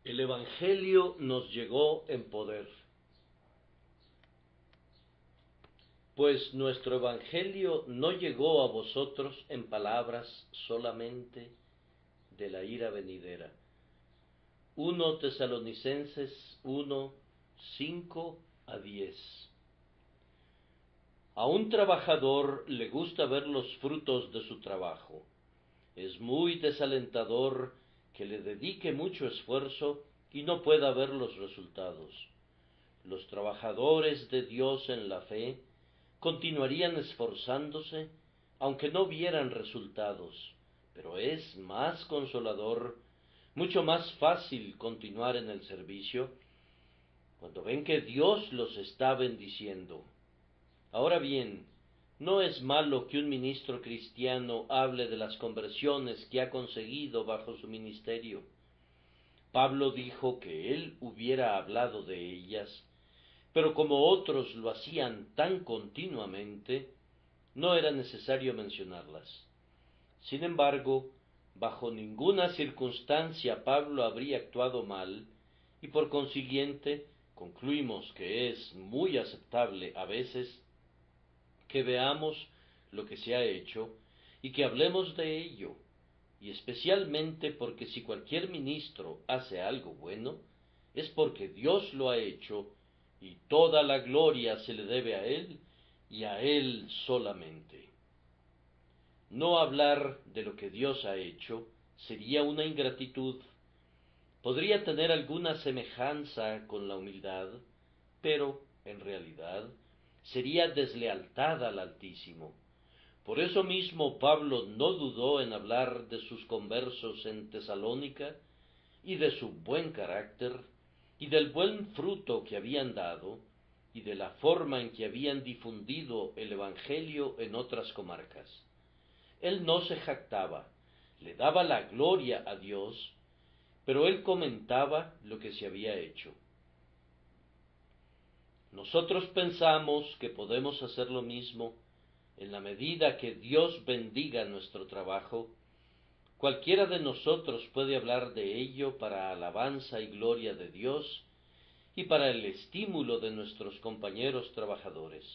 El Evangelio nos llegó en poder. Pues nuestro Evangelio no llegó a vosotros en palabras solamente de la ira venidera. 1 Tesalonicenses 1, 5-10. A un trabajador le gusta ver los frutos de su trabajo. Es muy desalentador que le dedique mucho esfuerzo y no pueda ver los resultados. Los trabajadores de Dios en la fe continuarían esforzándose aunque no vieran resultados, pero es más consolador, mucho más fácil continuar en el servicio cuando ven que Dios los está bendiciendo. Ahora bien, no es malo que un ministro cristiano hable de las conversiones que ha conseguido bajo su ministerio. Pablo dijo que él hubiera hablado de ellas, pero como otros lo hacían tan continuamente, no era necesario mencionarlas. Sin embargo, bajo ninguna circunstancia Pablo habría actuado mal, y por consiguiente concluimos que es muy aceptable a veces que veamos lo que se ha hecho y que hablemos de ello, y especialmente porque si cualquier ministro hace algo bueno, es porque Dios lo ha hecho, y toda la gloria se le debe a Él y a Él solamente. No hablar de lo que Dios ha hecho sería una ingratitud. Podría tener alguna semejanza con la humildad, pero, en realidad, sería deslealtad al Altísimo. Por eso mismo Pablo no dudó en hablar de sus conversos en Tesalónica, y de su buen carácter, y del buen fruto que habían dado, y de la forma en que habían difundido el Evangelio en otras comarcas. Él no se jactaba, le daba la gloria a Dios, pero él comentaba lo que se había hecho. Nosotros pensamos que podemos hacer lo mismo en la medida que Dios bendiga nuestro trabajo. Cualquiera de nosotros puede hablar de ello para alabanza y gloria de Dios y para el estímulo de nuestros compañeros trabajadores.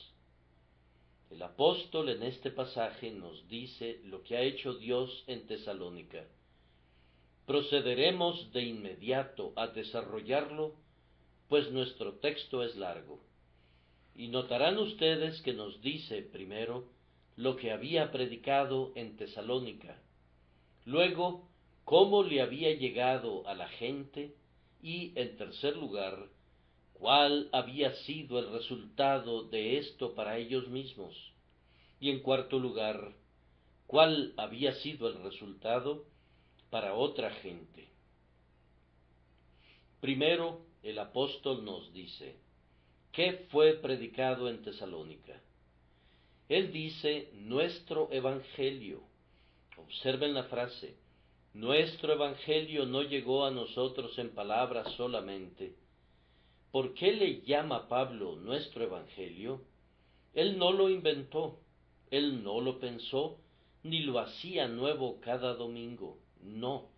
El apóstol en este pasaje nos dice lo que ha hecho Dios en Tesalónica. Procederemos de inmediato a desarrollarlo, pues nuestro texto es largo. Y notarán ustedes que nos dice primero lo que había predicado en Tesalónica, luego cómo le había llegado a la gente y, en tercer lugar, cuál había sido el resultado de esto para ellos mismos, y en cuarto lugar, cuál había sido el resultado para otra gente. Primero, el apóstol nos dice, ¿qué fue predicado en Tesalónica? Él dice, nuestro evangelio. Observen la frase, nuestro evangelio no llegó a nosotros en palabras solamente. ¿Por qué le llama Pablo nuestro evangelio? Él no lo inventó, él no lo pensó, ni lo hacía nuevo cada domingo. No,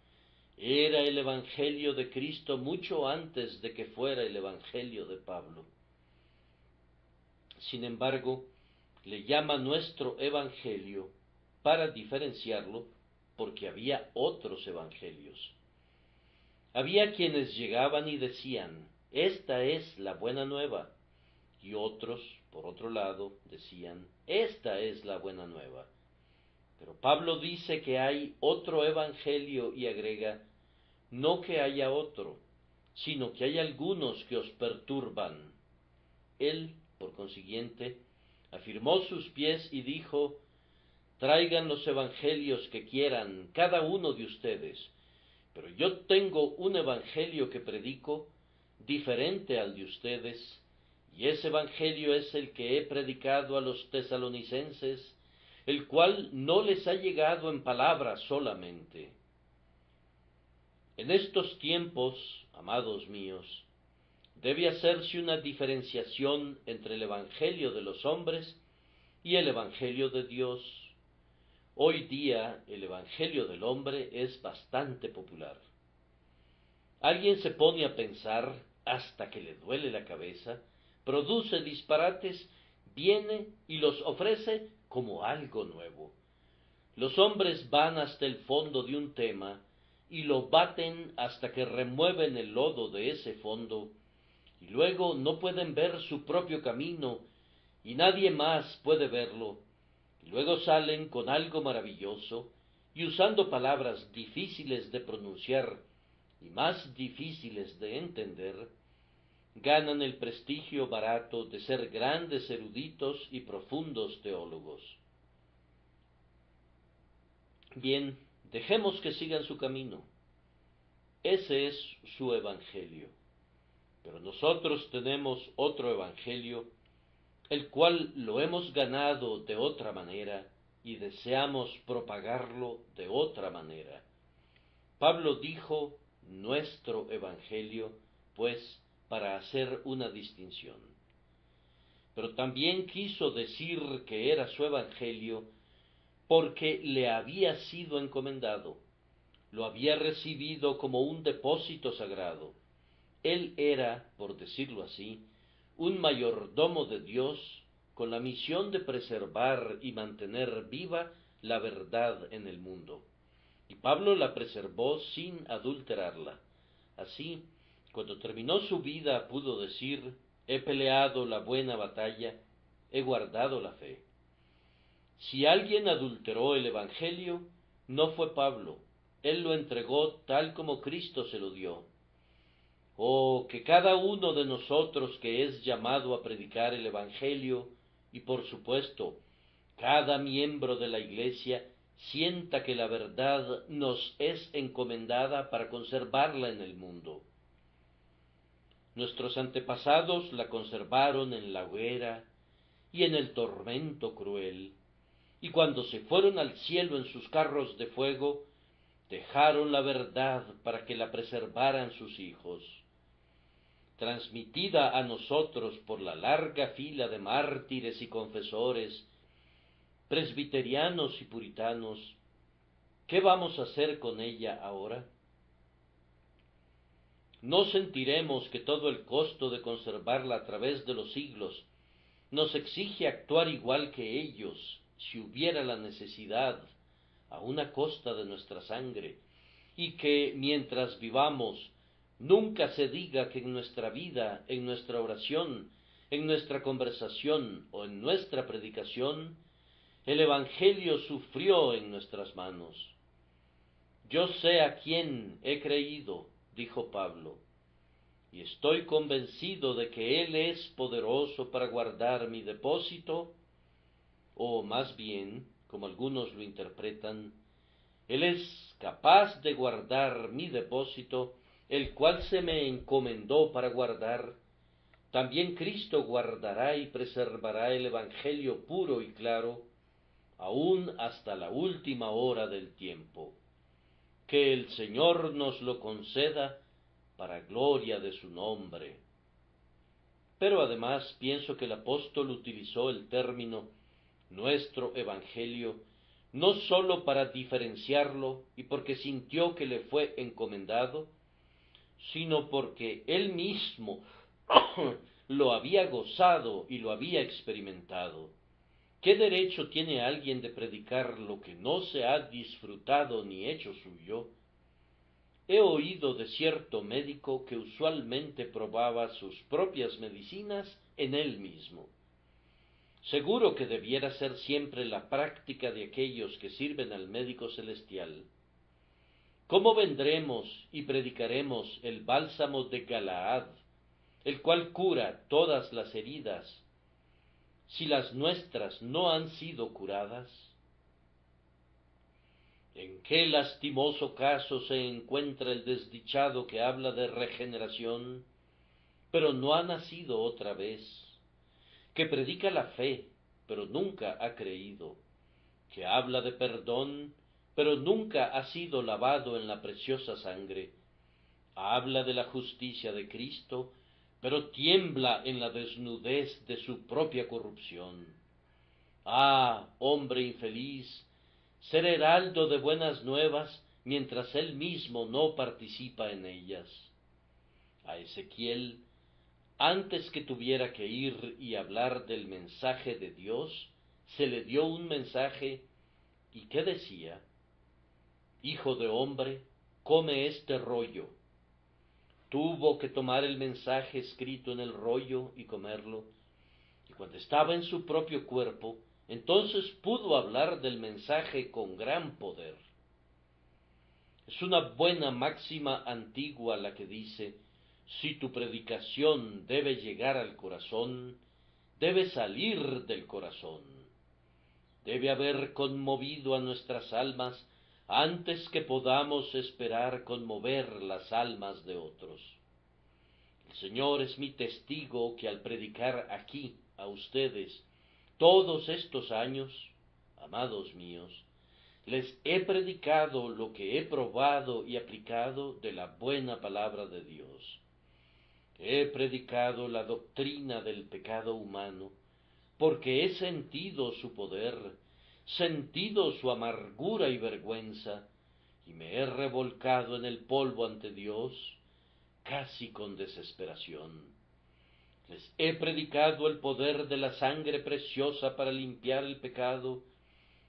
era el evangelio de Cristo mucho antes de que fuera el evangelio de Pablo. Sin embargo, le llama nuestro evangelio para diferenciarlo, porque había otros evangelios. Había quienes llegaban y decían, esta es la buena nueva, y otros, por otro lado, decían, esta es la buena nueva. Pero Pablo dice que hay otro evangelio y agrega, no que haya otro, sino que hay algunos que os perturban. Él, por consiguiente, afirmó sus pies y dijo, traigan los evangelios que quieran cada uno de ustedes, pero yo tengo un evangelio que predico diferente al de ustedes, y ese evangelio es el que he predicado a los tesalonicenses, el cual no les ha llegado en palabras solamente. En estos tiempos, amados míos, debe hacerse una diferenciación entre el Evangelio de los hombres y el Evangelio de Dios. Hoy día el Evangelio del hombre es bastante popular. Alguien se pone a pensar hasta que le duele la cabeza, produce disparates, viene y los ofrece como algo nuevo. Los hombres van hasta el fondo de un tema y lo baten hasta que remueven el lodo de ese fondo, y luego no pueden ver su propio camino, y nadie más puede verlo, y luego salen con algo maravilloso, y usando palabras difíciles de pronunciar y más difíciles de entender, ganan el prestigio barato de ser grandes eruditos y profundos teólogos. Bien, dejemos que sigan su camino. Ese es su evangelio. Pero nosotros tenemos otro evangelio, el cual lo hemos ganado de otra manera y deseamos propagarlo de otra manera. Pablo dijo nuestro evangelio, pues, para hacer una distinción. Pero también quiso decir que era su evangelio porque le había sido encomendado, lo había recibido como un depósito sagrado. Él era, por decirlo así, un mayordomo de Dios con la misión de preservar y mantener viva la verdad en el mundo. Y Pablo la preservó sin adulterarla. Así, cuando terminó su vida, pudo decir: he peleado la buena batalla, he guardado la fe. Si alguien adulteró el Evangelio, no fue Pablo, él lo entregó tal como Cristo se lo dio. Oh, que cada uno de nosotros que es llamado a predicar el Evangelio, y por supuesto, cada miembro de la Iglesia, sienta que la verdad nos es encomendada para conservarla en el mundo. Nuestros antepasados la conservaron en la hoguera y en el tormento cruel, y cuando se fueron al cielo en sus carros de fuego, dejaron la verdad para que la preservaran sus hijos. Transmitida a nosotros por la larga fila de mártires y confesores, presbiterianos y puritanos, ¿qué vamos a hacer con ella ahora? ¿No sentiremos que todo el costo de conservarla a través de los siglos nos exige actuar igual que ellos, si hubiera la necesidad, a una costa de nuestra sangre, y que, mientras vivamos, nunca se diga que en nuestra vida, en nuestra oración, en nuestra conversación o en nuestra predicación, el Evangelio sufrió en nuestras manos? Yo sé a quién he creído, dijo Pablo, y estoy convencido de que Él es poderoso para guardar mi depósito, o más bien, como algunos lo interpretan, Él es capaz de guardar mi depósito, el cual se me encomendó para guardar. También Cristo guardará y preservará el Evangelio puro y claro, aún hasta la última hora del tiempo. Que el Señor nos lo conceda para gloria de su nombre. Pero además pienso que el apóstol utilizó el término nuestro evangelio no sólo para diferenciarlo y porque sintió que le fue encomendado, sino porque él mismo lo había gozado y lo había experimentado. ¿Qué derecho tiene alguien de predicar lo que no se ha disfrutado ni hecho suyo? He oído de cierto médico que usualmente probaba sus propias medicinas en él mismo. Seguro que debiera ser siempre la práctica de aquellos que sirven al médico celestial. ¿Cómo vendremos y predicaremos el bálsamo de Galaad, el cual cura todas las heridas, si las nuestras no han sido curadas? ¿En qué lastimoso caso se encuentra el desdichado que habla de regeneración, pero no ha nacido otra vez? Que predica la fe, pero nunca ha creído, que habla de perdón, pero nunca ha sido lavado en la preciosa sangre, habla de la justicia de Cristo, pero tiembla en la desnudez de su propia corrupción. Ah, hombre infeliz, ser heraldo de buenas nuevas mientras él mismo no participa en ellas. A Ezequiel, antes que tuviera que ir y hablar del mensaje de Dios, se le dio un mensaje, ¿y qué decía? Hijo de hombre, come este rollo. Tuvo que tomar el mensaje escrito en el rollo y comerlo, y cuando estaba en su propio cuerpo, entonces pudo hablar del mensaje con gran poder. Es una buena máxima antigua la que dice, si tu predicación debe llegar al corazón, debe salir del corazón. Debe haber conmovido a nuestras almas antes que podamos esperar conmover las almas de otros. El Señor es mi testigo que al predicar aquí a ustedes todos estos años, amados míos, les he predicado lo que he probado y aplicado de la buena palabra de Dios. He predicado la doctrina del pecado humano, porque he sentido su poder, sentido su amargura y vergüenza, y me he revolcado en el polvo ante Dios, casi con desesperación. Les he predicado el poder de la sangre preciosa para limpiar el pecado,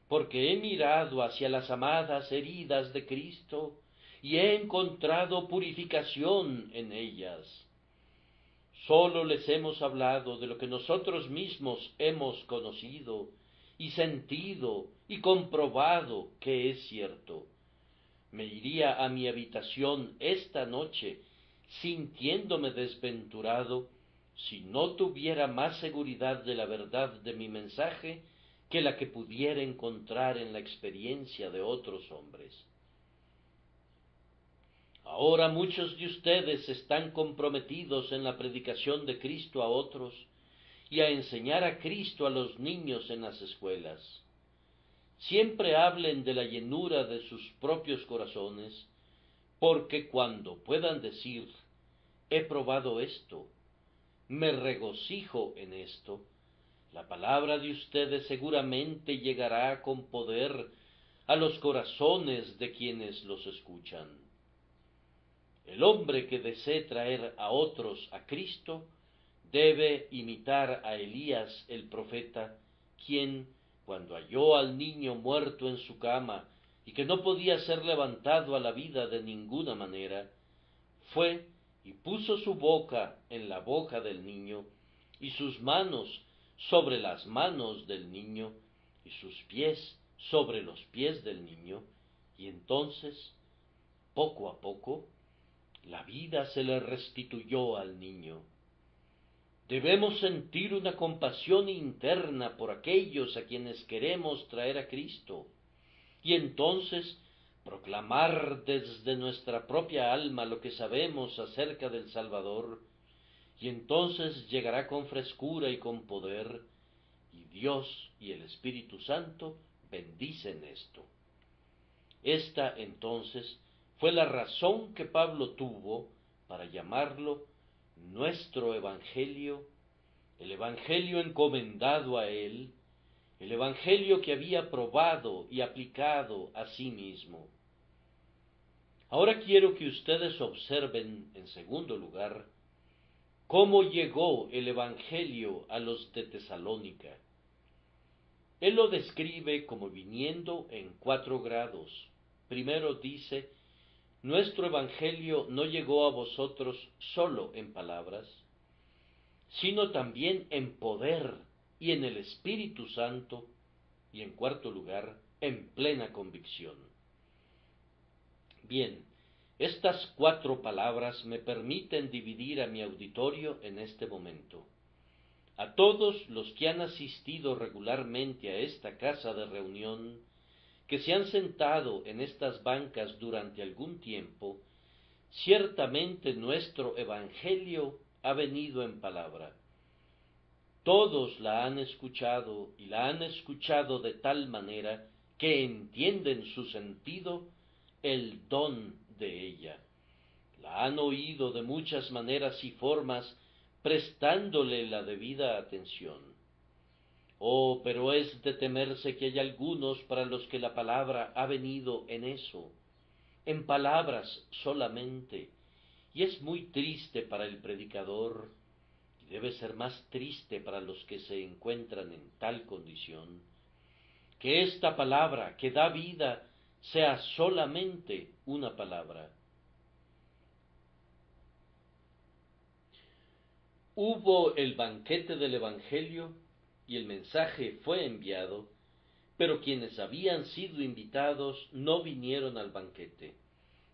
porque he mirado hacia las amadas heridas de Cristo y he encontrado purificación en ellas. Sólo les hemos hablado de lo que nosotros mismos hemos conocido y sentido y comprobado que es cierto. Me iría a mi habitación esta noche sintiéndome desventurado si no tuviera más seguridad de la verdad de mi mensaje que la que pudiera encontrar en la experiencia de otros hombres. Ahora muchos de ustedes están comprometidos en la predicación de Cristo a otros y a enseñar a Cristo a los niños en las escuelas. Siempre hablen de la llenura de sus propios corazones, porque cuando puedan decir, he probado esto, me regocijo en esto, la palabra de ustedes seguramente llegará con poder a los corazones de quienes los escuchan. El hombre que desee traer a otros a Cristo debe imitar a Elías el profeta, quien, cuando halló al niño muerto en su cama y que no podía ser levantado a la vida de ninguna manera, fue y puso su boca en la boca del niño y sus manos sobre las manos del niño y sus pies sobre los pies del niño, y entonces, poco a poco, la vida se le restituyó al niño. Debemos sentir una compasión interna por aquellos a quienes queremos traer a Cristo, y entonces proclamar desde nuestra propia alma lo que sabemos acerca del Salvador, y entonces llegará con frescura y con poder, y Dios y el Espíritu Santo bendicen esto. Esta entonces fue la razón que Pablo tuvo para llamarlo nuestro Evangelio, el Evangelio encomendado a él, el Evangelio que había probado y aplicado a sí mismo. Ahora quiero que ustedes observen, en segundo lugar, cómo llegó el Evangelio a los de Tesalónica. Él lo describe como viniendo en 4 grados. Primero dice, nuestro Evangelio no llegó a vosotros solo en palabras, sino también en poder y en el Espíritu Santo, y en cuarto lugar, en plena convicción. Bien, estas 4 palabras me permiten dividir a mi auditorio en este momento. A todos los que han asistido regularmente a esta casa de reunión, que se han sentado en estas bancas durante algún tiempo, ciertamente nuestro Evangelio ha venido en palabra. Todos la han escuchado y la han escuchado de tal manera que entienden su sentido, el don de ella. La han oído de muchas maneras y formas prestándole la debida atención. Oh, pero es de temerse que hay algunos para los que la palabra ha venido en eso, en palabras solamente, y es muy triste para el predicador, y debe ser más triste para los que se encuentran en tal condición, que esta palabra que da vida sea solamente una palabra. Hubo el banquete del Evangelio y el mensaje fue enviado, pero quienes habían sido invitados no vinieron al banquete.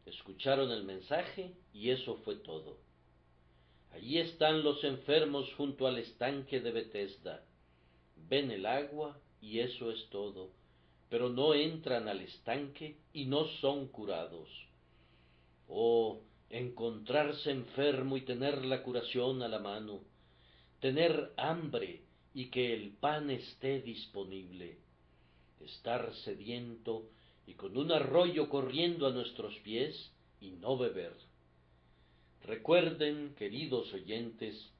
Escucharon el mensaje y eso fue todo. Allí están los enfermos junto al estanque de Betesda. Ven el agua y eso es todo, pero no entran al estanque y no son curados. Oh, encontrarse enfermo y tener la curación a la mano, tener hambre y que el pan esté disponible, estar sediento y con un arroyo corriendo a nuestros pies y no beber. Recuerden, queridos oyentes,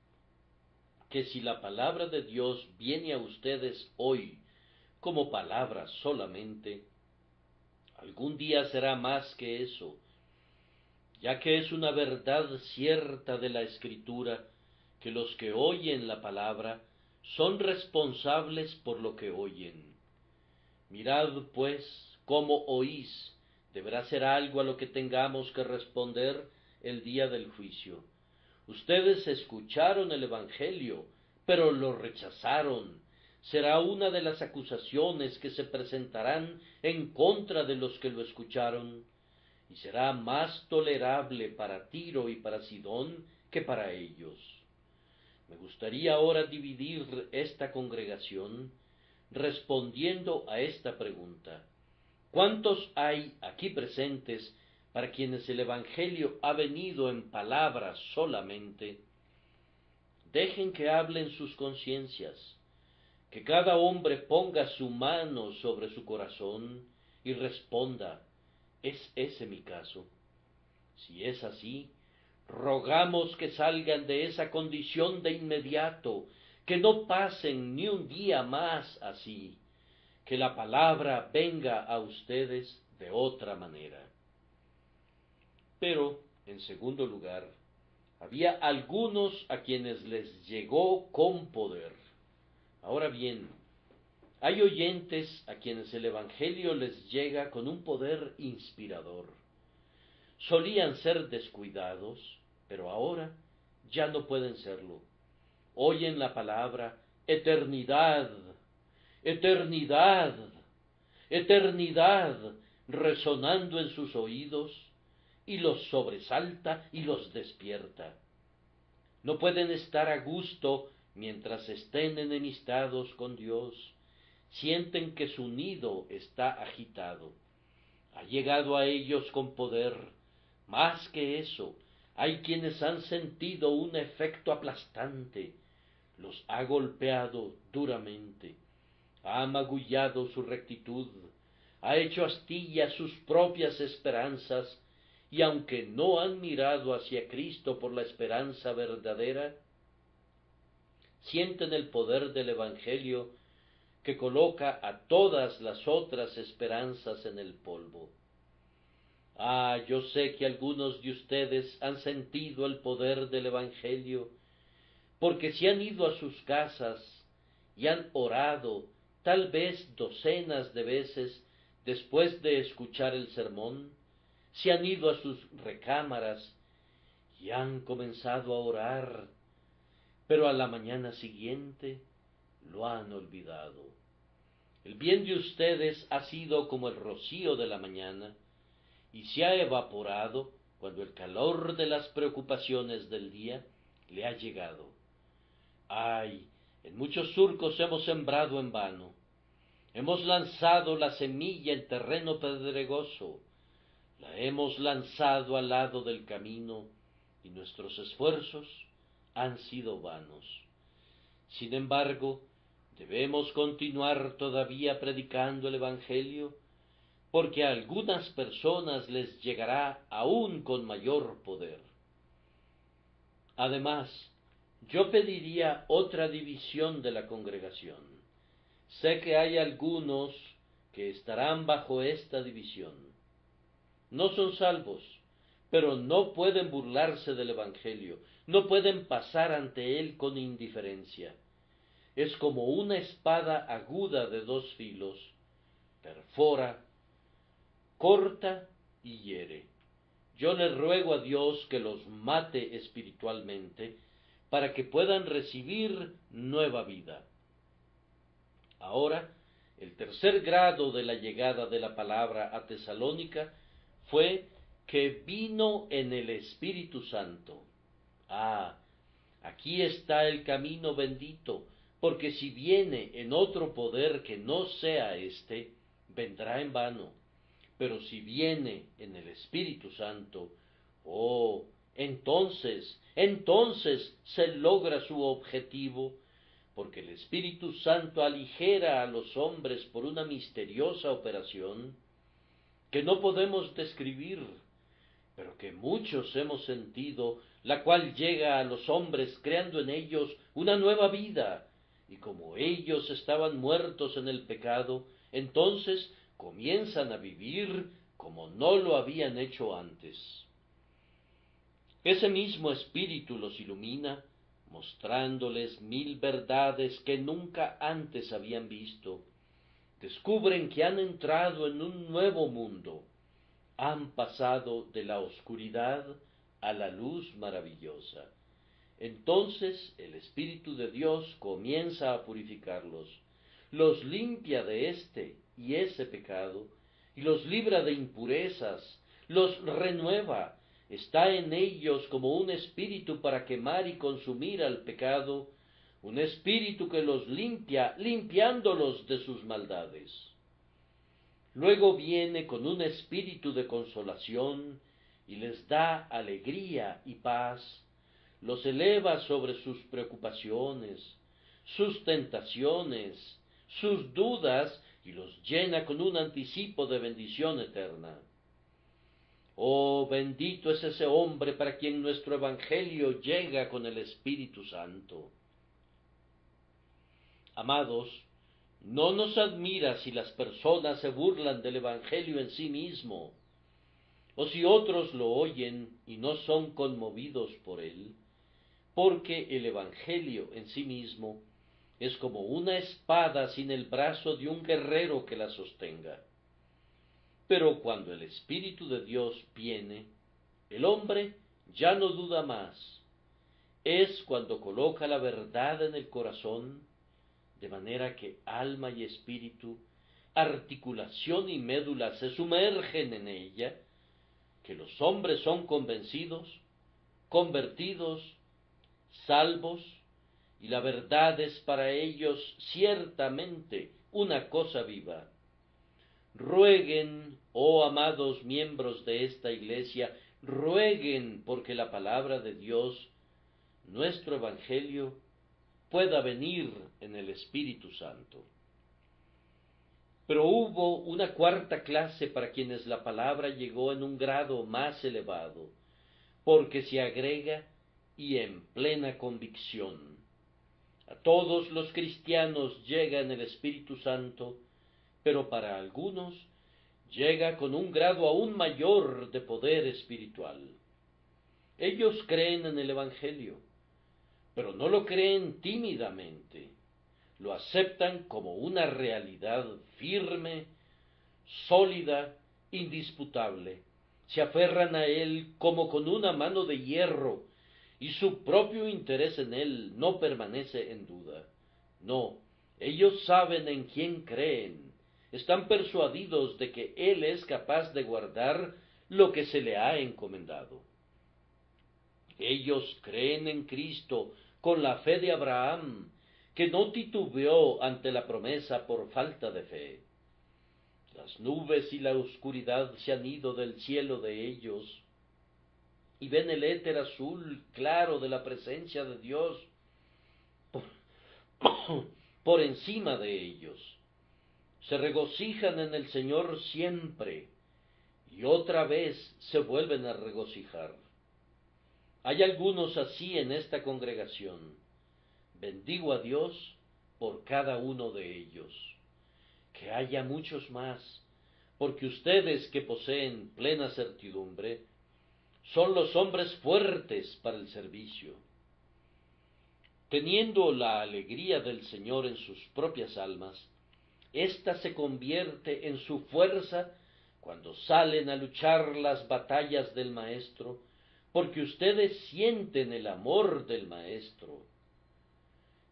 que si la palabra de Dios viene a ustedes hoy como palabra solamente, algún día será más que eso, ya que es una verdad cierta de la Escritura que los que oyen la palabra son responsables por lo que oyen. Mirad, pues, cómo oís, deberá ser algo a lo que tengamos que responder el día del juicio. Ustedes escucharon el Evangelio, pero lo rechazaron. Será una de las acusaciones que se presentarán en contra de los que lo escucharon, y será más tolerable para Tiro y para Sidón que para ellos. Me gustaría ahora dividir esta congregación respondiendo a esta pregunta. ¿Cuántos hay aquí presentes para quienes el Evangelio ha venido en palabras solamente? Dejen que hablen sus conciencias, que cada hombre ponga su mano sobre su corazón y responda, ¿es ese mi caso? Si es así, rogamos que salgan de esa condición de inmediato, que no pasen ni un día más así, que la palabra venga a ustedes de otra manera. Pero, en segundo lugar, había algunos a quienes les llegó con poder. Ahora bien, hay oyentes a quienes el Evangelio les llega con un poder inspirador. Solían ser descuidados, pero ahora ya no pueden serlo. Oyen la palabra eternidad, eternidad, eternidad resonando en sus oídos y los sobresalta y los despierta. No pueden estar a gusto mientras estén enemistados con Dios. Sienten que su nido está agitado. Ha llegado a ellos con poder. Más que eso, hay quienes han sentido un efecto aplastante. Los ha golpeado duramente. Ha magullado su rectitud. Ha hecho astillas sus propias esperanzas. Y aunque no han mirado hacia Cristo por la esperanza verdadera, sienten el poder del Evangelio que coloca a todas las otras esperanzas en el polvo. Ah, yo sé que algunos de ustedes han sentido el poder del Evangelio, porque si han ido a sus casas y han orado tal vez docenas de veces después de escuchar el sermón, si han ido a sus recámaras y han comenzado a orar, pero a la mañana siguiente lo han olvidado. El bien de ustedes ha sido como el rocío de la mañana, y se ha evaporado cuando el calor de las preocupaciones del día le ha llegado. Ay, en muchos surcos hemos sembrado en vano. Hemos lanzado la semilla en terreno pedregoso, la hemos lanzado al lado del camino, y nuestros esfuerzos han sido vanos. Sin embargo, debemos continuar todavía predicando el Evangelio, porque a algunas personas les llegará aún con mayor poder. Además, Yo pediría otra división de la congregación. Sé que hay algunos que estarán bajo esta división. No son salvos, pero no pueden burlarse del Evangelio, no pueden pasar ante él con indiferencia. Es como una espada aguda de dos filos, perfora, corta y hiere. Yo le ruego a Dios que los mate espiritualmente para que puedan recibir nueva vida. Ahora, el tercer grado de la llegada de la palabra a Tesalónica fue que vino en el Espíritu Santo. Ah, aquí está el camino bendito, porque si viene en otro poder que no sea este, vendrá en vano. Pero si viene en el Espíritu Santo, oh, entonces se logra su objetivo, porque el Espíritu Santo aligera a los hombres por una misteriosa operación que no podemos describir, pero que muchos hemos sentido, la cual llega a los hombres creando en ellos una nueva vida, y como ellos estaban muertos en el pecado, entonces comienzan a vivir como no lo habían hecho antes. Ese mismo Espíritu los ilumina, mostrándoles mil verdades que nunca antes habían visto. Descubren que han entrado en un nuevo mundo, han pasado de la oscuridad a la luz maravillosa. Entonces el Espíritu de Dios comienza a purificarlos, los limpia de este y ese pecado, y los libra de impurezas, los renueva, está en ellos como un espíritu para quemar y consumir al pecado, un espíritu que los limpia, limpiándolos de sus maldades. Luego viene con un espíritu de consolación y les da alegría y paz, los eleva sobre sus preocupaciones, sus tentaciones, sus dudas y los llena con un anticipo de bendición eterna. Oh, bendito es ese hombre para quien nuestro Evangelio llega con el Espíritu Santo. Amados, no nos admira si las personas se burlan del Evangelio en sí mismo, o si otros lo oyen y no son conmovidos por él, porque el Evangelio en sí mismo es como una espada sin el brazo de un guerrero que la sostenga. Pero cuando el Espíritu de Dios viene, el hombre ya no duda más. Es cuando coloca la verdad en el corazón, de manera que alma y espíritu, articulación y médula se sumergen en ella, que los hombres son convencidos, convertidos, salvos, y la verdad es para ellos ciertamente una cosa viva. Rueguen, oh amados miembros de esta iglesia, rueguen porque la palabra de Dios, nuestro Evangelio, pueda venir en el Espíritu Santo. Pero hubo una cuarta clase para quienes la palabra llegó en un grado más elevado, porque se agrega y en plena convicción. A todos los cristianos llega en el Espíritu Santo, pero para algunos llega con un grado aún mayor de poder espiritual. Ellos creen en el Evangelio, pero no lo creen tímidamente, lo aceptan como una realidad firme, sólida, indisputable, se aferran a él como con una mano de hierro, y su propio interés en él no permanece en duda. No, ellos saben en quién creen, están persuadidos de que él es capaz de guardar lo que se le ha encomendado. Ellos creen en Cristo con la fe de Abraham, que no titubeó ante la promesa por falta de fe. Las nubes y la oscuridad se han ido del cielo de ellos, y ven el éter azul claro de la presencia de Dios por, por encima de ellos. Se regocijan en el Señor siempre, y otra vez se vuelven a regocijar. Hay algunos así en esta congregación. Bendigo a Dios por cada uno de ellos. Que haya muchos más, porque ustedes que poseen plena certidumbre, son los hombres fuertes para el servicio. Teniendo la alegría del Señor en sus propias almas, ésta se convierte en su fuerza cuando salen a luchar las batallas del Maestro, porque ustedes sienten el amor del Maestro.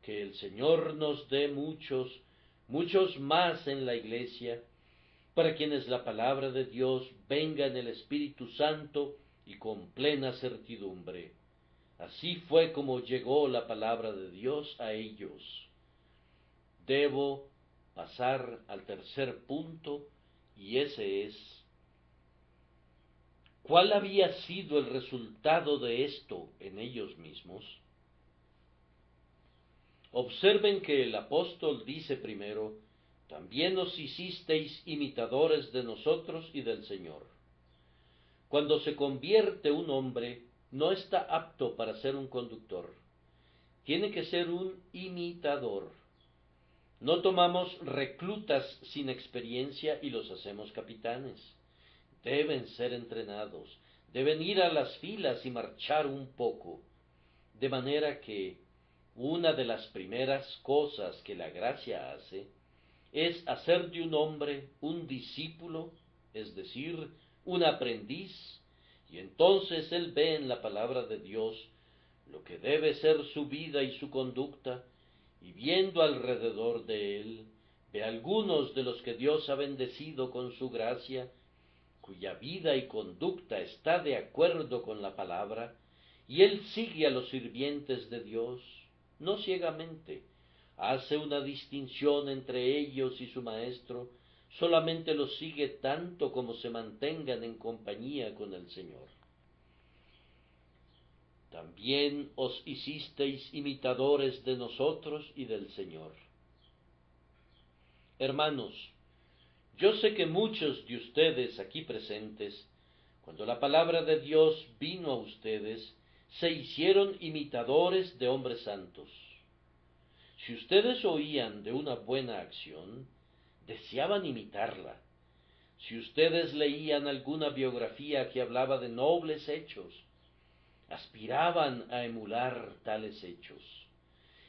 Que el Señor nos dé muchos, muchos más en la Iglesia, para quienes la palabra de Dios venga en el Espíritu Santo y con plena certidumbre. Así fue como llegó la palabra de Dios a ellos. Debo pasar al tercer punto, y ese es: ¿cuál había sido el resultado de esto en ellos mismos? Observen que el apóstol dice primero: también os hicisteis imitadores de nosotros y del Señor. Cuando se convierte un hombre, no está apto para ser un conductor. Tiene que ser un imitador. No tomamos reclutas sin experiencia y los hacemos capitanes. Deben ser entrenados, deben ir a las filas y marchar un poco, de manera que una de las primeras cosas que la gracia hace es hacer de un hombre un discípulo, es decir, un aprendiz, y entonces él ve en la palabra de Dios lo que debe ser su vida y su conducta, y viendo alrededor de él, ve algunos de los que Dios ha bendecido con su gracia, cuya vida y conducta está de acuerdo con la palabra, y él sigue a los sirvientes de Dios, no ciegamente, hace una distinción entre ellos y su maestro, solamente los sigue tanto como se mantengan en compañía con el Señor. También os hicisteis imitadores de nosotros y del Señor. Hermanos, yo sé que muchos de ustedes aquí presentes, cuando la palabra de Dios vino a ustedes, se hicieron imitadores de hombres santos. Si ustedes oían de una buena acción, deseaban imitarla. Si ustedes leían alguna biografía que hablaba de nobles hechos, aspiraban a emular tales hechos.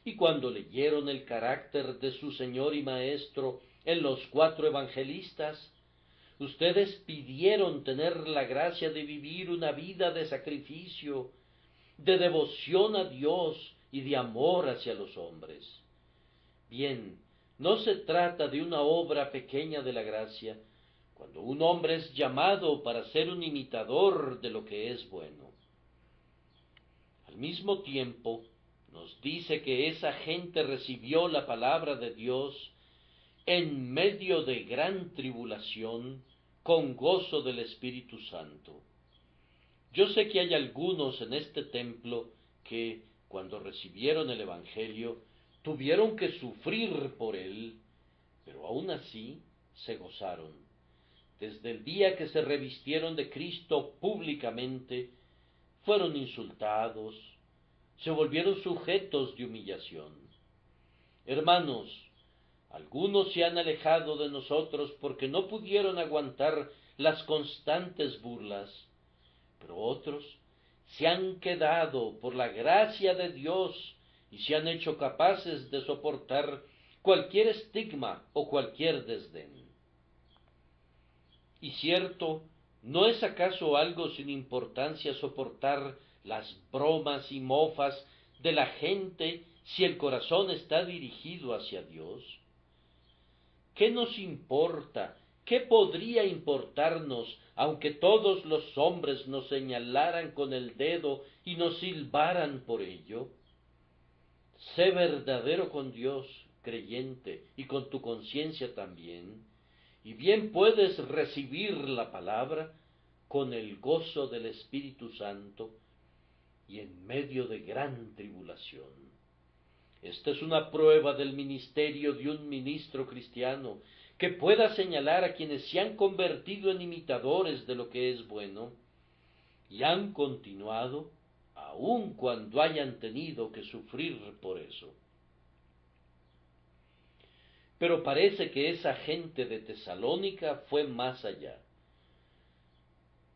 Y cuando leyeron el carácter de su Señor y Maestro en los 4 evangelistas, ustedes pidieron tener la gracia de vivir una vida de sacrificio, de devoción a Dios y de amor hacia los hombres. Bien, no se trata de una obra pequeña de la gracia, cuando un hombre es llamado para ser un imitador de lo que es bueno. Al mismo tiempo, nos dice que esa gente recibió la palabra de Dios en medio de gran tribulación, con gozo del Espíritu Santo. Yo sé que hay algunos en este templo que, cuando recibieron el Evangelio, tuvieron que sufrir por él, pero aún así se gozaron. Desde el día que se revistieron de Cristo públicamente, fueron insultados, se volvieron sujetos de humillación. Hermanos, algunos se han alejado de nosotros porque no pudieron aguantar las constantes burlas, pero otros se han quedado por la gracia de Dios y se han hecho capaces de soportar cualquier estigma o cualquier desdén. Y cierto, ¿no es acaso algo sin importancia soportar las bromas y mofas de la gente si el corazón está dirigido hacia Dios? ¿Qué nos importa? ¿Qué podría importarnos, aunque todos los hombres nos señalaran con el dedo y nos silbaran por ello? Sé verdadero con Dios, creyente, y con tu conciencia también, y bien puedes recibir la palabra con el gozo del Espíritu Santo y en medio de gran tribulación. Esta es una prueba del ministerio de un ministro cristiano, que pueda señalar a quienes se han convertido en imitadores de lo que es bueno, y han continuado, aun cuando hayan tenido que sufrir por eso. Pero parece que esa gente de Tesalónica fue más allá.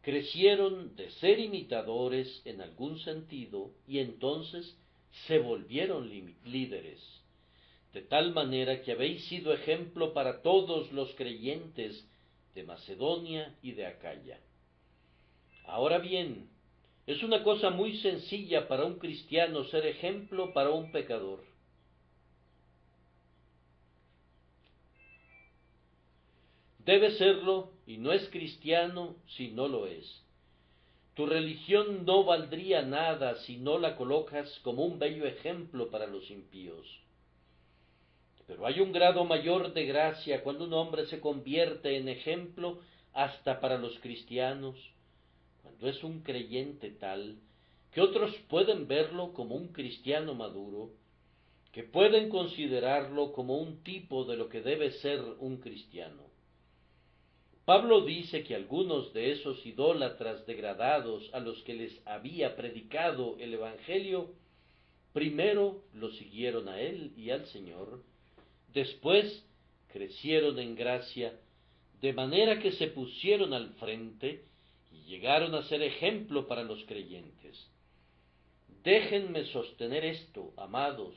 Crecieron de ser imitadores en algún sentido y entonces se volvieron líderes, de tal manera que habéis sido ejemplo para todos los creyentes de Macedonia y de Acaya. Ahora bien, es una cosa muy sencilla para un cristiano ser ejemplo para un pecador. Debe serlo y no es cristiano si no lo es. Tu religión no valdría nada si no la colocas como un bello ejemplo para los impíos. Pero hay un grado mayor de gracia cuando un hombre se convierte en ejemplo hasta para los cristianos, cuando es un creyente tal que otros pueden verlo como un cristiano maduro, que pueden considerarlo como un tipo de lo que debe ser un cristiano. Pablo dice que algunos de esos idólatras degradados a los que les había predicado el Evangelio, primero lo siguieron a él y al Señor, después crecieron en gracia, de manera que se pusieron al frente y llegaron a ser ejemplo para los creyentes. Déjenme sostener esto, amados,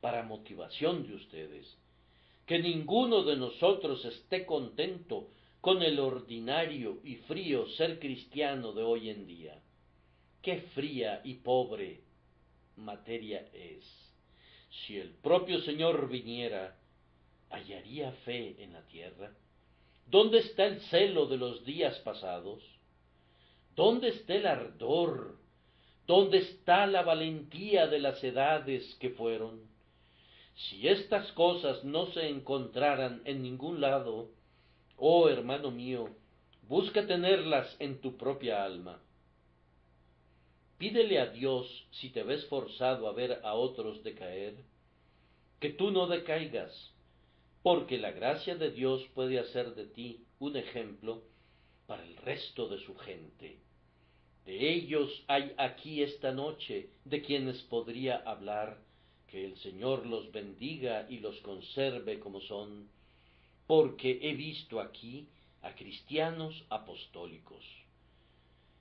para motivación de ustedes, que ninguno de nosotros esté contento con el ordinario y frío ser cristiano de hoy en día. Qué fría y pobre materia es. Si el propio Señor viniera, ¿hallaría fe en la tierra? ¿Dónde está el celo de los días pasados? ¿Dónde está el ardor? ¿Dónde está la valentía de las edades que fueron? Si estas cosas no se encontraran en ningún lado, oh hermano mío, busca tenerlas en tu propia alma. Pídele a Dios, si te ves forzado a ver a otros decaer, que tú no decaigas, porque la gracia de Dios puede hacer de ti un ejemplo para el resto de su gente. De ellos hay aquí esta noche de quienes podría hablar, que el Señor los bendiga y los conserve como son, porque he visto aquí a cristianos apostólicos.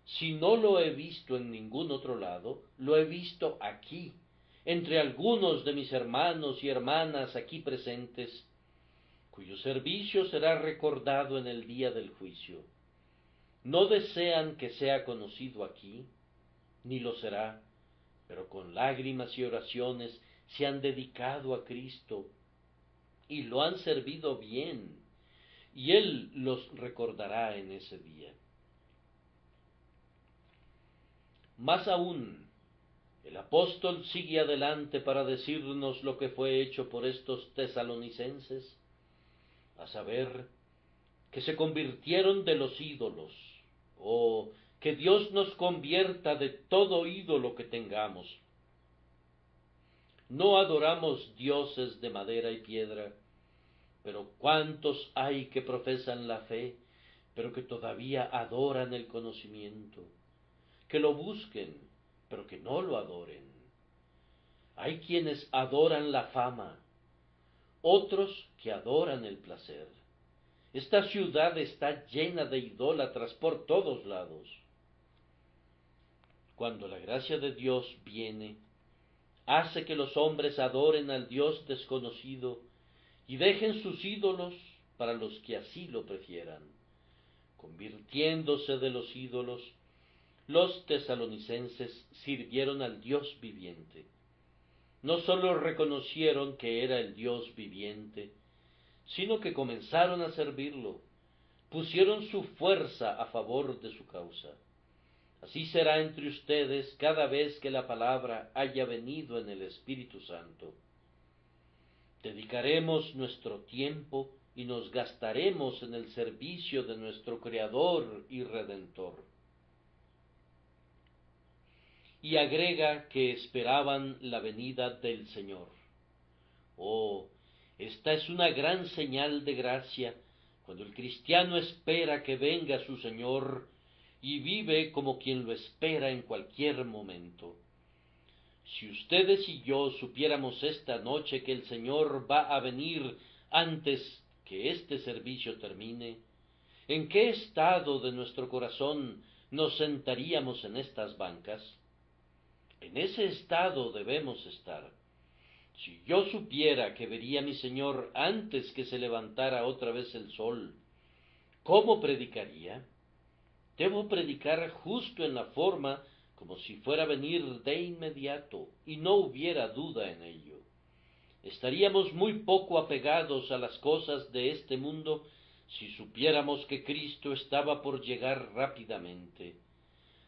Si no lo he visto en ningún otro lado, lo he visto aquí, entre algunos de mis hermanos y hermanas aquí presentes, cuyo servicio será recordado en el día del juicio. No desean que sea conocido aquí, ni lo será, pero con lágrimas y oraciones se han dedicado a Cristo y lo han servido bien, y Él los recordará en ese día. Más aún, el apóstol sigue adelante para decirnos lo que fue hecho por estos tesalonicenses, a saber, que se convirtieron de los ídolos, o que Dios nos convierta de todo ídolo que tengamos. No adoramos dioses de madera y piedra, pero ¿cuántos hay que profesan la fe, pero que todavía adoran el conocimiento? Que lo busquen, pero que no lo adoren. Hay quienes adoran la fama, otros que adoran el placer. Esta ciudad está llena de idólatras por todos lados. Cuando la gracia de Dios viene, hace que los hombres adoren al Dios desconocido y dejen sus ídolos para los que así lo prefieran. Convirtiéndose de los ídolos, los tesalonicenses sirvieron al Dios viviente. No sólo reconocieron que era el Dios viviente, sino que comenzaron a servirlo, pusieron su fuerza a favor de su causa. Así será entre ustedes cada vez que la palabra haya venido en el Espíritu Santo. Dedicaremos nuestro tiempo y nos gastaremos en el servicio de nuestro Creador y Redentor. Y agrega que esperaban la venida del Señor. Oh, esta es una gran señal de gracia, cuando el cristiano espera que venga su Señor y vive como quien lo espera en cualquier momento. Si ustedes y yo supiéramos esta noche que el Señor va a venir antes que este servicio termine, ¿en qué estado de nuestro corazón nos sentaríamos en estas bancas? En ese estado debemos estar. Si yo supiera que vería a mi Señor antes que se levantara otra vez el sol, ¿cómo predicaría? Debo predicar justo en la forma como si fuera a venir de inmediato, y no hubiera duda en ello. Estaríamos muy poco apegados a las cosas de este mundo si supiéramos que Cristo estaba por llegar rápidamente.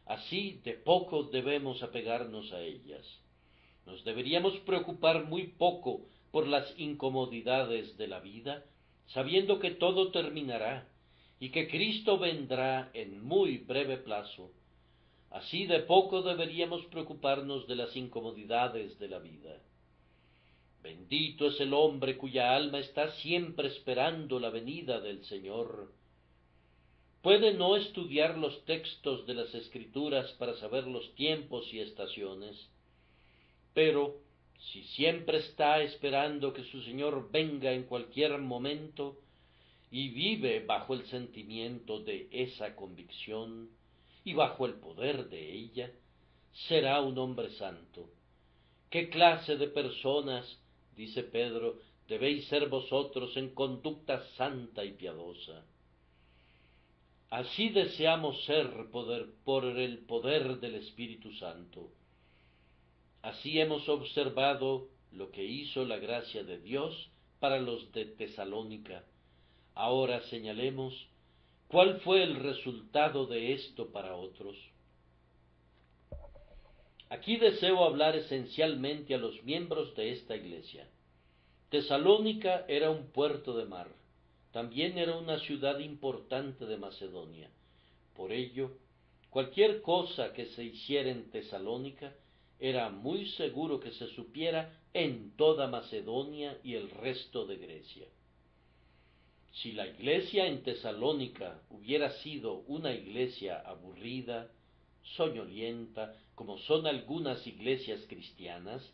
Así de poco debemos apegarnos a ellas. Nos deberíamos preocupar muy poco por las incomodidades de la vida, sabiendo que todo terminará y que Cristo vendrá en muy breve plazo. Así de poco deberíamos preocuparnos de las incomodidades de la vida. Bendito es el hombre cuya alma está siempre esperando la venida del Señor. Puede no estudiar los textos de las Escrituras para saber los tiempos y estaciones, pero si siempre está esperando que su Señor venga en cualquier momento y vive bajo el sentimiento de esa convicción y bajo el poder de ella, será un hombre santo. ¿Qué clase de personas, dice Pedro, debéis ser vosotros en conducta santa y piadosa? Así deseamos ser por el poder del Espíritu Santo. Así hemos observado lo que hizo la gracia de Dios para los de Tesalónica. Ahora señalemos cuál fue el resultado de esto para otros. Aquí deseo hablar esencialmente a los miembros de esta iglesia. Tesalónica era un puerto de mar, también era una ciudad importante de Macedonia. Por ello, cualquier cosa que se hiciera en Tesalónica era muy seguro que se supiera en toda Macedonia y el resto de Grecia. Si la iglesia en Tesalónica hubiera sido una iglesia aburrida, soñolienta, como son algunas iglesias cristianas,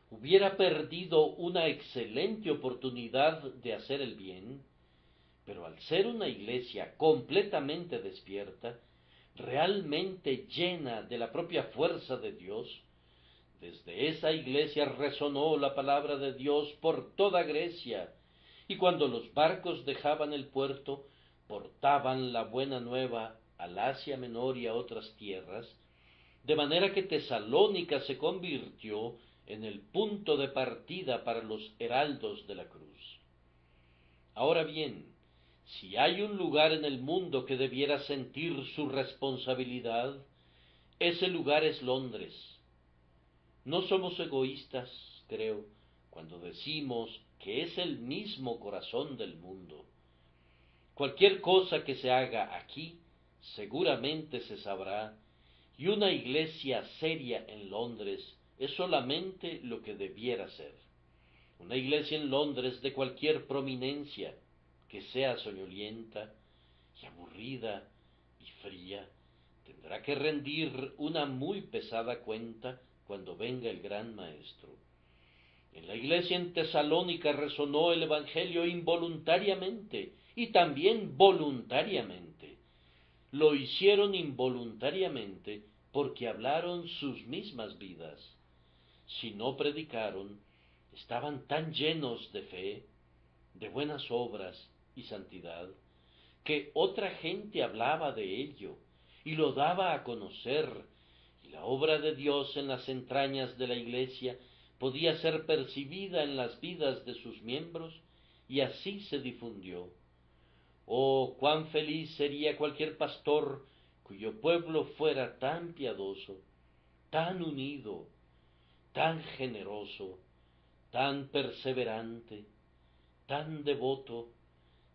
hubiera perdido una excelente oportunidad de hacer el bien, pero al ser una iglesia completamente despierta, realmente llena de la propia fuerza de Dios, desde esa iglesia resonó la palabra de Dios por toda Grecia, y cuando los barcos dejaban el puerto, portaban la buena nueva al Asia Menor y a otras tierras, de manera que Tesalónica se convirtió en el punto de partida para los heraldos de la cruz. Ahora bien, si hay un lugar en el mundo que debiera sentir su responsabilidad, ese lugar es Londres. No somos egoístas, creo, cuando decimos que es el mismo corazón del mundo. Cualquier cosa que se haga aquí, seguramente se sabrá, y una iglesia seria en Londres es solamente lo que debiera ser. Una iglesia en Londres de cualquier prominencia, que sea soñolienta y aburrida y fría, tendrá que rendir una muy pesada cuenta cuando venga el gran maestro. En la iglesia en Tesalónica resonó el Evangelio involuntariamente y también voluntariamente. Lo hicieron involuntariamente porque hablaron sus mismas vidas. Si no predicaron, estaban tan llenos de fe, de buenas obras y santidad, que otra gente hablaba de ello y lo daba a conocer, y la obra de Dios en las entrañas de la iglesia podía ser percibida en las vidas de sus miembros, y así se difundió. Oh, cuán feliz sería cualquier pastor cuyo pueblo fuera tan piadoso, tan unido, tan generoso, tan perseverante, tan devoto,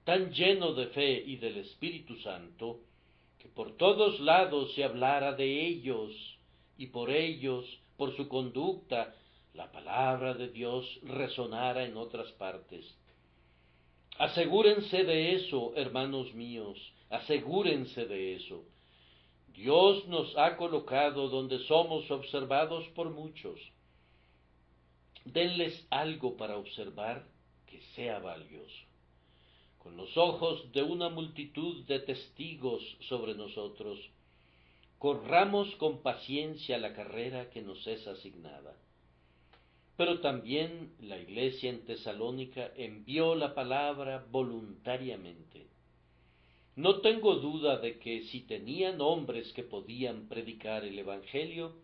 tan lleno de fe y del Espíritu Santo, que por todos lados se hablara de ellos, y por ellos, por su conducta, la palabra de Dios resonara en otras partes. Asegúrense de eso, hermanos míos, asegúrense de eso. Dios nos ha colocado donde somos observados por muchos, denles algo para observar que sea valioso. Con los ojos de una multitud de testigos sobre nosotros, corramos con paciencia la carrera que nos es asignada. Pero también la iglesia en Tesalónica envió la palabra voluntariamente. No tengo duda de que si tenían hombres que podían predicar el Evangelio,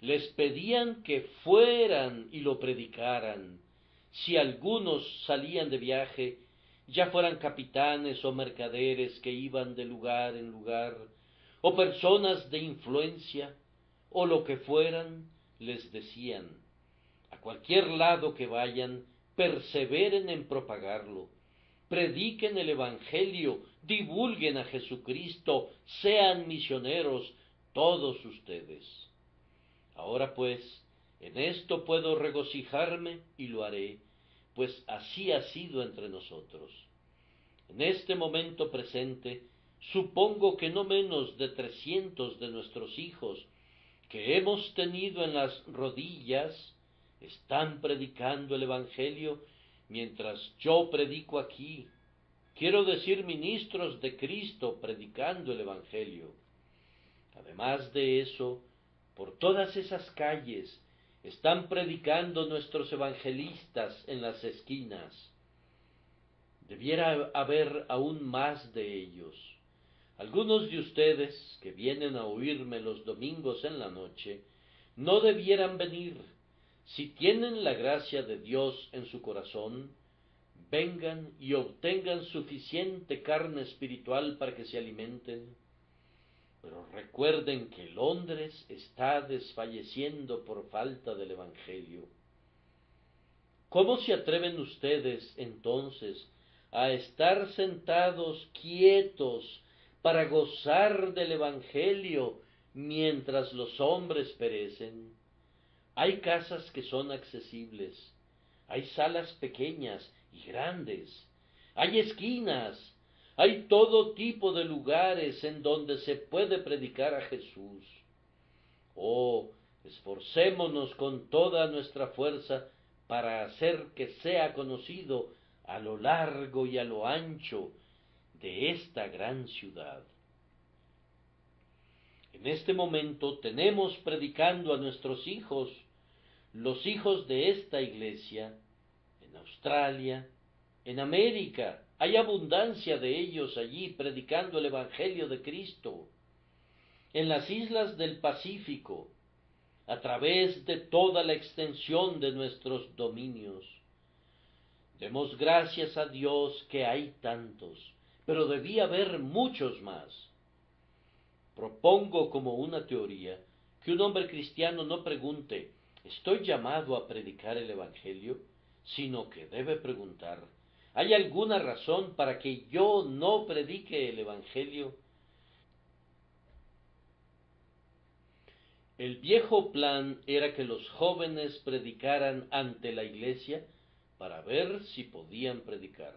les pedían que fueran y lo predicaran. Si algunos salían de viaje, ya fueran capitanes o mercaderes que iban de lugar en lugar, o personas de influencia, o lo que fueran, les decían: a cualquier lado que vayan, perseveren en propagarlo, prediquen el Evangelio, divulguen a Jesucristo, sean misioneros todos ustedes. Ahora pues, en esto puedo regocijarme y lo haré, pues así ha sido entre nosotros. En este momento presente, supongo que no menos de 300 de nuestros hijos que hemos tenido en las rodillas están predicando el Evangelio mientras yo predico aquí. Quiero decir, ministros de Cristo predicando el Evangelio. Además de eso, por todas esas calles están predicando nuestros evangelistas en las esquinas. Debiera haber aún más de ellos. Algunos de ustedes que vienen a oírme los domingos en la noche no debieran venir. Si tienen la gracia de Dios en su corazón, vengan y obtengan suficiente carne espiritual para que se alimenten. Pero recuerden que Londres está desfalleciendo por falta del Evangelio. ¿Cómo se atreven ustedes, entonces, a estar sentados quietos para gozar del Evangelio mientras los hombres perecen? Hay casas que son accesibles, hay salas pequeñas y grandes, hay esquinas, hay todo tipo de lugares en donde se puede predicar a Jesús. Oh, esforcémonos con toda nuestra fuerza para hacer que sea conocido a lo largo y a lo ancho de esta gran ciudad. En este momento tenemos predicando a nuestros hijos, los hijos de esta iglesia, en Australia, en América. Hay abundancia de ellos allí predicando el Evangelio de Cristo. En las islas del Pacífico, a través de toda la extensión de nuestros dominios. Demos gracias a Dios que hay tantos, pero debía haber muchos más. Propongo como una teoría que un hombre cristiano no pregunte: ¿estoy llamado a predicar el Evangelio?, sino que debe preguntar: ¿hay alguna razón para que yo no predique el Evangelio? El viejo plan era que los jóvenes predicaran ante la iglesia para ver si podían predicar.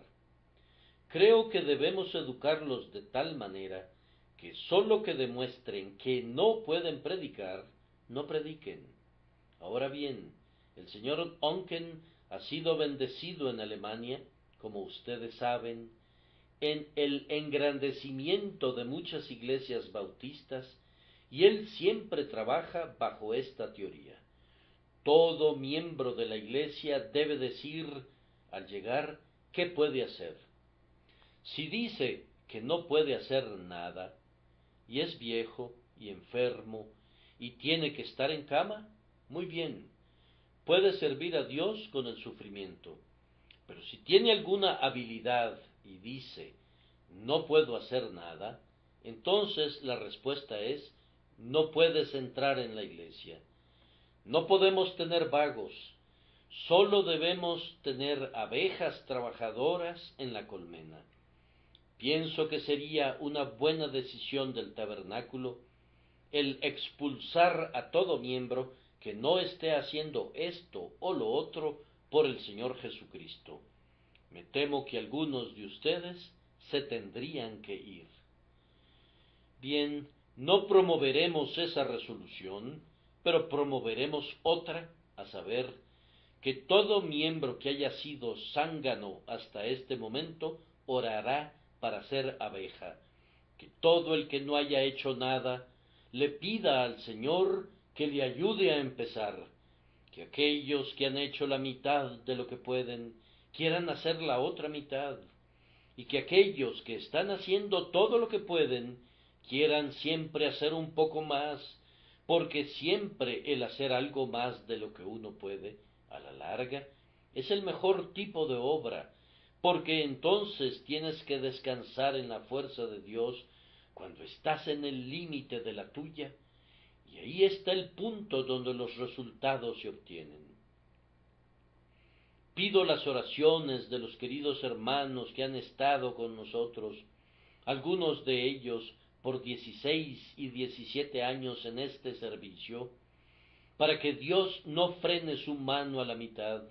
Creo que debemos educarlos de tal manera que sólo que demuestren que no pueden predicar, no prediquen. Ahora bien, el señor Onken ha sido bendecido en Alemania, como ustedes saben, en el engrandecimiento de muchas iglesias bautistas, y él siempre trabaja bajo esta teoría. Todo miembro de la iglesia debe decir al llegar qué puede hacer. Si dice que no puede hacer nada, y es viejo y enfermo, y tiene que estar en cama, muy bien, puede servir a Dios con el sufrimiento. Pero si tiene alguna habilidad y dice, no puedo hacer nada, entonces la respuesta es, no puedes entrar en la iglesia. No podemos tener vagos, solo debemos tener abejas trabajadoras en la colmena. Pienso que sería una buena decisión del tabernáculo el expulsar a todo miembro que no esté haciendo esto o lo otro por el Señor Jesucristo. Me temo que algunos de ustedes se tendrían que ir. Bien, no promoveremos esa resolución, pero promoveremos otra, a saber, que todo miembro que haya sido zángano hasta este momento orará para ser abeja, que todo el que no haya hecho nada le pida al Señor que le ayude a empezar, que aquellos que han hecho la mitad de lo que pueden quieran hacer la otra mitad, y que aquellos que están haciendo todo lo que pueden quieran siempre hacer un poco más, porque siempre el hacer algo más de lo que uno puede, a la larga, es el mejor tipo de obra, porque entonces tienes que descansar en la fuerza de Dios cuando estás en el límite de la tuya, y ahí está el punto donde los resultados se obtienen. Pido las oraciones de los queridos hermanos que han estado con nosotros, algunos de ellos por 16 y 17 años en este servicio, para que Dios no frene su mano a la mitad,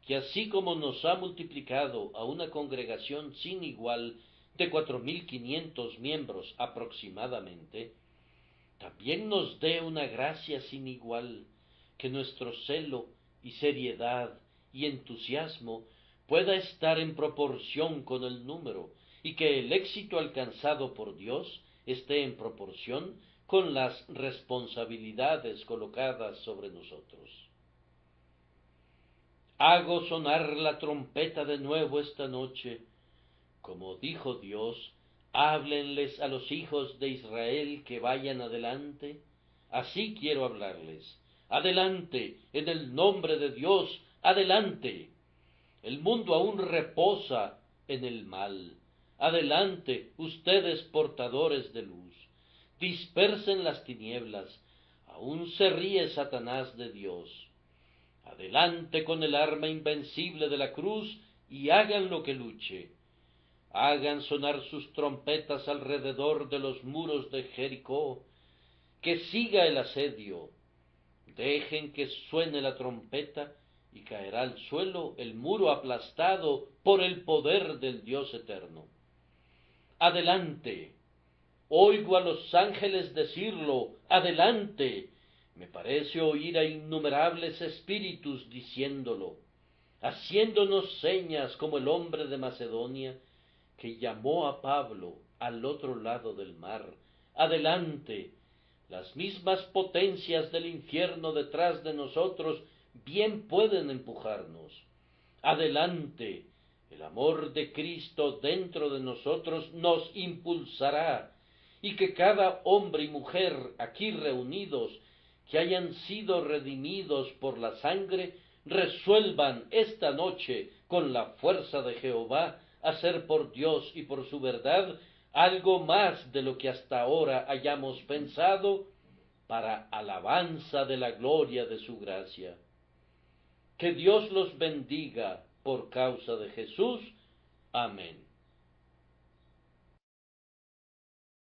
que así como nos ha multiplicado a una congregación sin igual de 4.500 miembros aproximadamente, también nos dé una gracia sin igual, que nuestro celo y seriedad y entusiasmo pueda estar en proporción con el número, y que el éxito alcanzado por Dios esté en proporción con las responsabilidades colocadas sobre nosotros. Hago sonar la trompeta de nuevo esta noche. Como dijo Dios, háblenles a los hijos de Israel que vayan adelante. Así quiero hablarles. Adelante, en el nombre de Dios, adelante. El mundo aún reposa en el mal. Adelante, ustedes portadores de luz. Dispersen las tinieblas. Aún se ríe Satanás de Dios. Adelante con el arma invencible de la cruz y hagan lo que luche. Hagan sonar sus trompetas alrededor de los muros de Jericó. Que siga el asedio. Dejen que suene la trompeta y caerá al suelo el muro aplastado por el poder del Dios eterno. Adelante. Oigo a los ángeles decirlo, adelante. Me parece oír a innumerables espíritus diciéndolo, haciéndonos señas como el hombre de Macedonia, que llamó a Pablo al otro lado del mar. Adelante. Las mismas potencias del infierno detrás de nosotros bien pueden empujarnos. Adelante. El amor de Cristo dentro de nosotros nos impulsará, y que cada hombre y mujer aquí reunidos, que hayan sido redimidos por la sangre, resuelvan esta noche con la fuerza de Jehová hacer por Dios y por su verdad algo más de lo que hasta ahora hayamos pensado, para alabanza de la gloria de su gracia. Que Dios los bendiga por causa de Jesús. Amén.